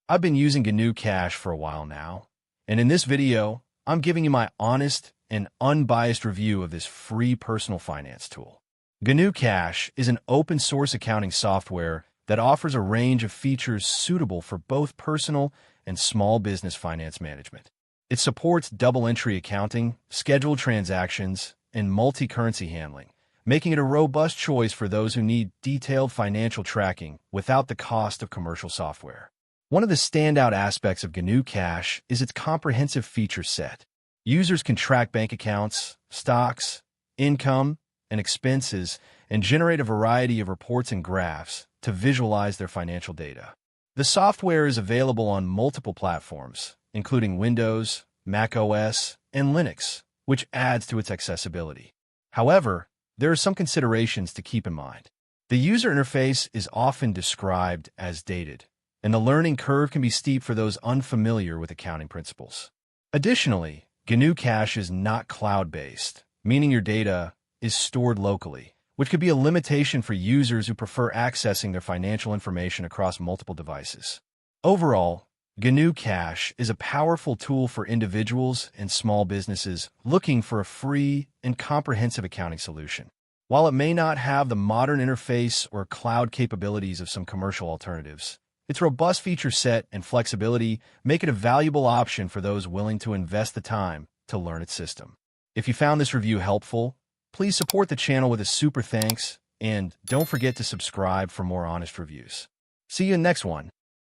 I've been using GnuCash for a while now, and in this video, I'm giving you my honest and unbiased review of this free personal finance tool. GnuCash is an open-source accounting software that offers a range of features suitable for both personal and small business finance management. It supports double-entry accounting, scheduled transactions, and multi-currency handling, making it a robust choice for those who need detailed financial tracking without the cost of commercial software. One of the standout aspects of GnuCash is its comprehensive feature set. Users can track bank accounts, stocks, income, and expenses, and generate a variety of reports and graphs to visualize their financial data. The software is available on multiple platforms, including Windows, Mac OS, and Linux, which adds to its accessibility. However, there are some considerations to keep in mind. The user interface is often described as dated, and the learning curve can be steep for those unfamiliar with accounting principles. Additionally, GnuCash is not cloud-based, meaning your data is stored locally, which could be a limitation for users who prefer accessing their financial information across multiple devices. Overall, GnuCash is a powerful tool for individuals and small businesses looking for a free and comprehensive accounting solution. While it may not have the modern interface or cloud capabilities of some commercial alternatives, its robust feature set and flexibility make it a valuable option for those willing to invest the time to learn its system. If you found this review helpful, please support the channel with a super thanks, and don't forget to subscribe for more honest reviews. See you in the next one.